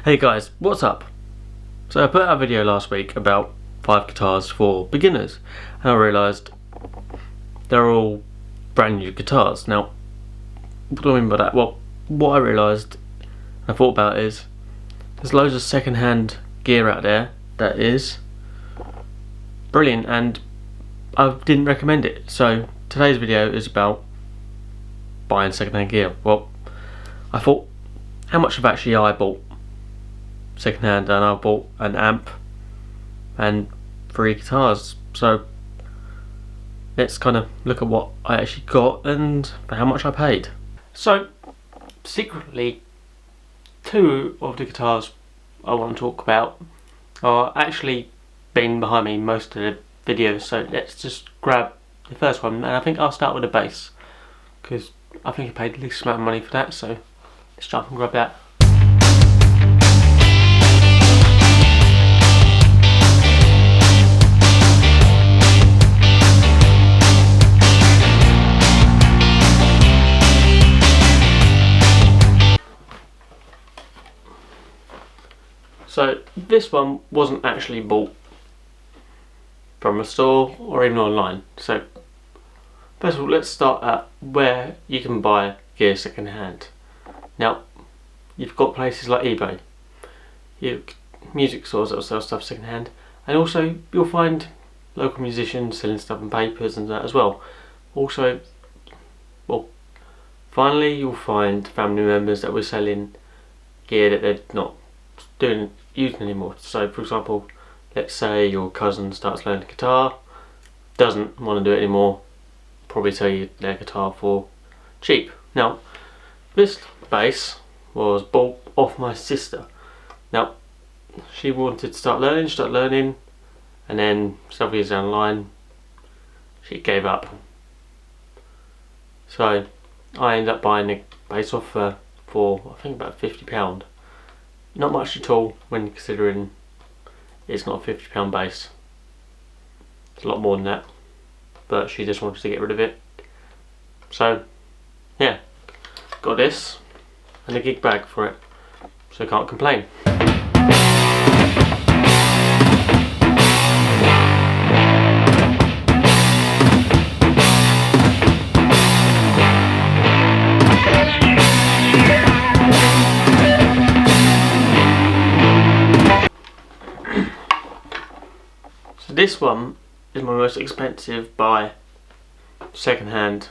Hey guys, what's up? So I put out a video last week about 5 guitars for beginners, and I realised they're all brand new guitars. Now, what do I mean by that? Well, what I realised and I thought about is there's loads of second-hand gear out there that is brilliant, and I didn't recommend it. So today's video is about buying second-hand gear. Well, I thought, how much have actually I bought second-hand, and I bought an amp and 3 guitars. So let's kind of look at what I actually got and how much I paid. So secretly, 2 of the guitars I want to talk about are actually been behind me most of the videos, so let's just grab the first one, and I think I'll start with the bass because I think I paid the least amount of money for that, so let's jump and grab that. So this one wasn't actually bought from a store or even online. So first of all, let's start at where you can buy gear second hand. Now, you've got places like eBay, music stores that will sell stuff second hand, and also you'll find local musicians selling stuff in papers and that as well. Also, well, finally you'll find family members that were selling gear that they're not using anymore. So for example, let's say your cousin starts learning guitar, doesn't want to do it anymore, probably sell you their guitar for cheap. Now, this bass was bought off my sister. Now, she wanted to start learning, and then several years down the line, she gave up. So I ended up buying the bass off her for I think about £50. Not much at all when considering it's not a £50 bass. It's a lot more than that, but she just wanted to get rid of it. So yeah, got this and a gig bag for it, so I can't complain. This one is my most expensive buy second hand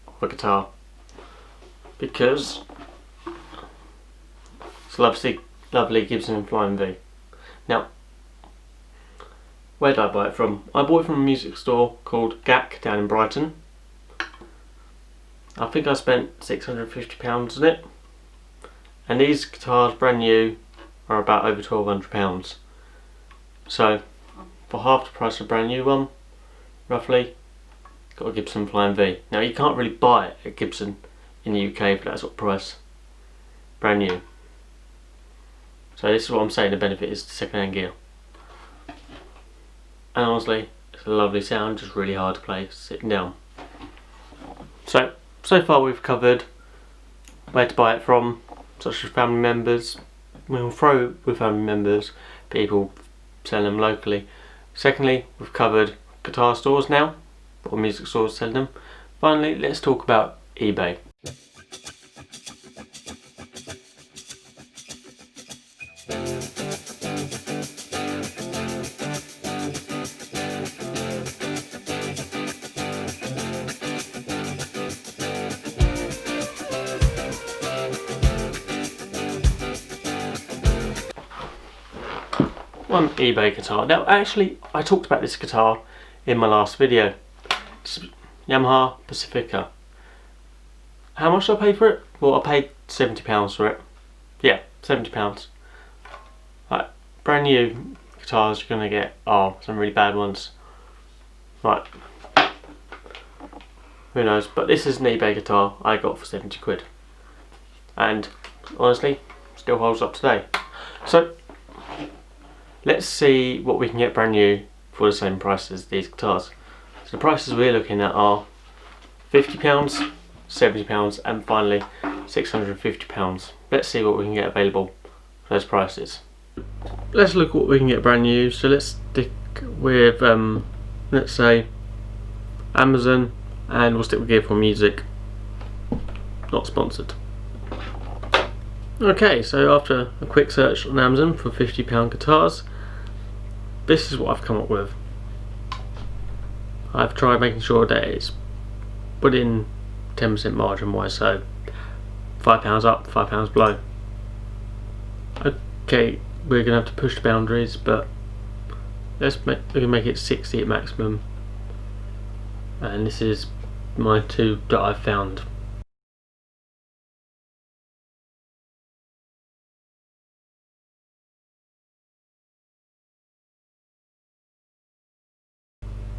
of a guitar because it's a lovely Gibson Flying V. Now, where did I buy it from? I bought it from a music store called GAC down in Brighton. I think I spent £650 on it, and these guitars brand new are about over £1,200. So for half the price of a brand new one, roughly, got a Gibson Flying V. Now you can't really buy a Gibson in the UK for that sort of price, brand new. So this is what I'm saying, the benefit is the second hand gear. And honestly, it's a lovely sound, just really hard to play sitting down. So far we've covered where to buy it from, such as family members. We'll throw with family members, people selling them locally. Secondly, we've covered guitar stores now, or music stores selling them. Finally, let's talk about eBay. One eBay guitar. Now actually I talked about this guitar in my last video. It's Yamaha Pacifica. How much did I pay for it? Well, I paid £70 for it. Yeah, £70. Right, brand new guitars you're gonna get are some really bad ones. Right, who knows, but this is an eBay guitar I got for 70 quid. And honestly, still holds up today. So let's see what we can get brand new for the same price as these guitars. So the prices we're looking at are £50, £70 and finally £650. Let's see what we can get available those prices. Let's look at what we can get brand new. So let's stick with let's say Amazon, and we'll stick with Gear for Music. Not sponsored. Okay, so after a quick search on Amazon for £50 guitars, this is what I've come up with. I've tried making sure that it's put in 10% margin wise, so £5 up, £5 below. Okay, we're gonna have to push the boundaries, but we can make it 60 at maximum, and this is my two that I've found.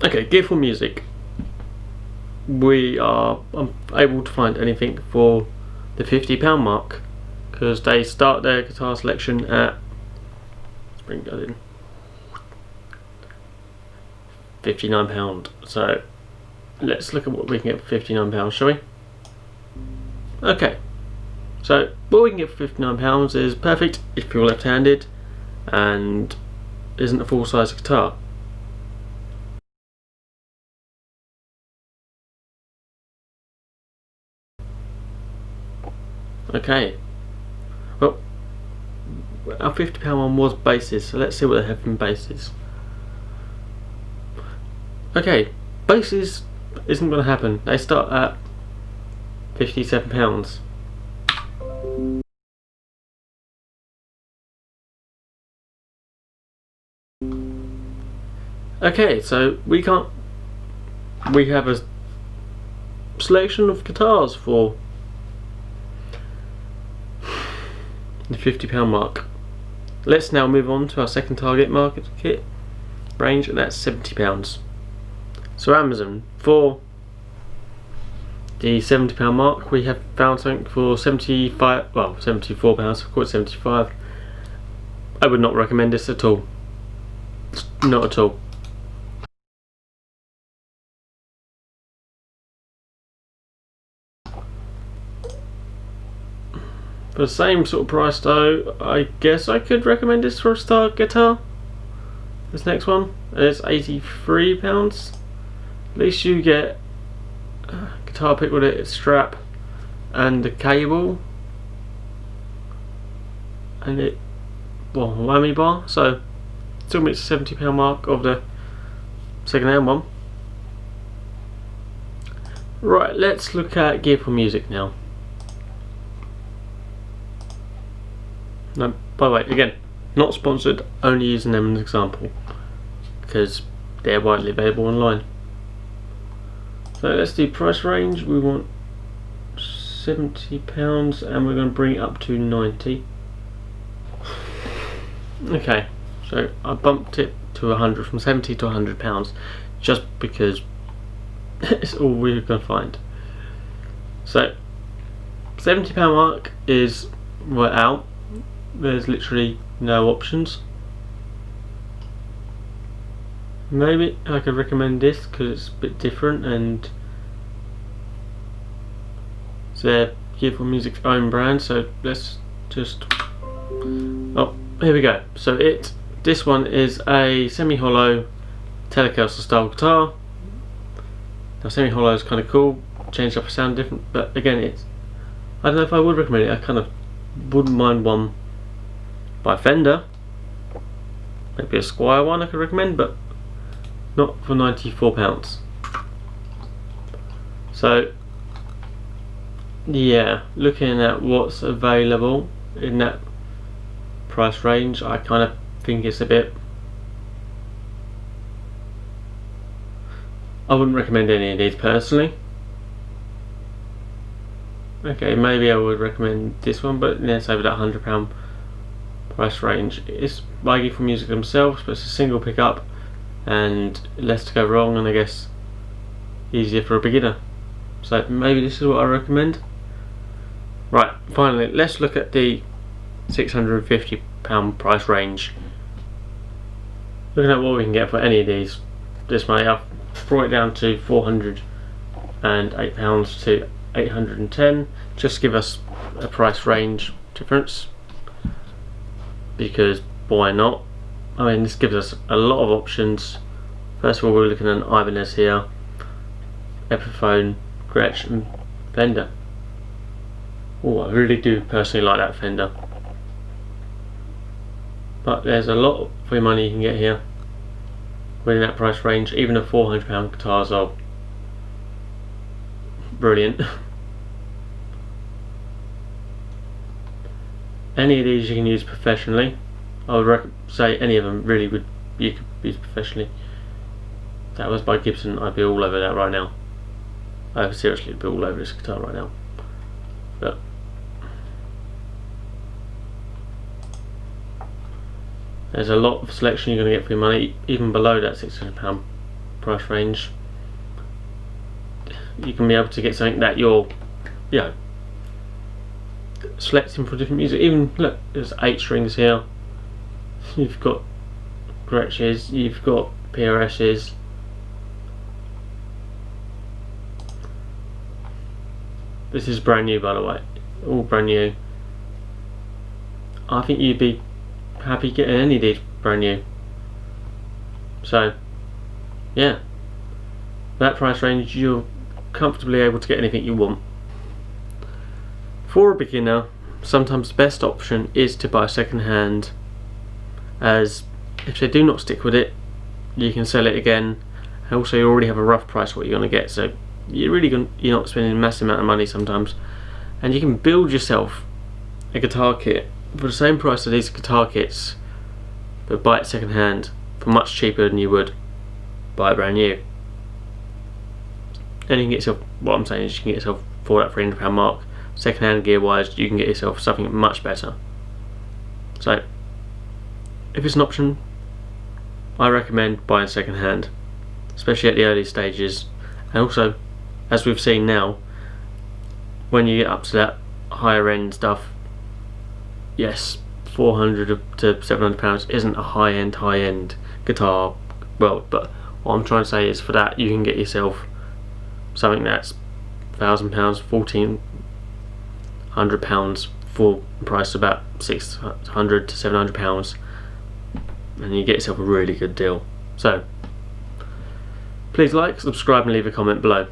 Okay, Gear for Music. I'm able to find anything for the £50 mark, because they start their guitar selection at, let's bring that in, £59. So let's look at what we can get for £59, shall we? Okay, so what we can get for £59 is perfect if you're left-handed and isn't a full-size guitar. Okay, well, our £50 one was basses, so let's see what they have from basses. Okay, basses isn't going to happen. They start at £57. Okay, so we have a selection of guitars for the £50 mark. Let's now move on to our second target market kit range, and that's £70. So Amazon, for the £70 mark, we have found something for £74. I'll call it 75. I would not recommend this at all. Not at all. For the same sort of price though, I guess I could recommend this for a start guitar. This next one is £83. At least you get a guitar pick with a strap and the cable, and a whammy bar. So still meets the £70 mark of the second hand one. Right, let's look at Gear for Music now. No, by the way, again, not sponsored, only using them as an example because they're widely available online. So let's do price range. We want £70 and we're going to bring it up to 90. Okay, so I bumped it to 100, from 70 to £100, just because it's all we're going to find. So £70 mark is we're out. There's literally no options. Maybe I could recommend this because it's a bit different, and it's their Gear for Music's own brand. So let's just, oh, here we go. So this one is a semi-hollow Telecaster style guitar. Now semi-hollow is kind of cool, changed up a sound different, but again, I don't know if I would recommend it. I kind of wouldn't mind one by Fender, maybe a Squire one I could recommend, but not for £94. So yeah, looking at what's available in that price range, I kind of think it's a bit, I wouldn't recommend any of these personally. Okay, maybe I would recommend this one, but let's over that £100 price range. It's by Gear for Music themselves, but it's a single pickup and less to go wrong, and I guess easier for a beginner. So maybe this is what I recommend. Right, finally, let's look at the £650 price range. Looking at what we can get for any of these this money, I've brought it down to £408 to £810, just to give us a price range difference. because why not? I mean, this gives us a lot of options. First of all, we're looking at an Ibanez here, Epiphone, Gretsch and Fender. Oh, I really do personally like that Fender. But there's a lot for your money you can get here within that price range. Even the £400 guitars are brilliant. Any of these you can use professionally. I would say any of them really you could use professionally. That was by Gibson. I'd be all over that right now. I would seriously be all over this guitar right now. But there's a lot of selection you're going to get for your money, even below that £600 price range. You can be able to get something that you're, you know, selecting for different music. Even look, there's 8 strings here. You've got Gretsch's, you've got PRS's. This is brand new, by the way, all brand new. I think you'd be happy getting any of these brand new. So yeah, that price range, you're comfortably able to get anything you want. For a beginner, sometimes the best option is to buy second hand, as if they do not stick with it, you can sell it again, and also you already have a rough price what you're going to get, so you're not spending a massive amount of money sometimes, and you can build yourself a guitar kit for the same price of these guitar kits, but buy it second hand for much cheaper than you would buy it brand new. And you can get yourself, what I'm saying is you can get yourself for that £300 mark, second hand gear wise, you can get yourself something much better. So if it's an option, I recommend buying second hand, especially at the early stages. And also, as we've seen now, when you get up to that higher end stuff, yes, £400 to £700 isn't a high end guitar. Well, but what I'm trying to say is for that you can get yourself something that's £1,000, £1,400 for a price of about £600 to £700, and you get yourself a really good deal. So please like, subscribe and leave a comment below.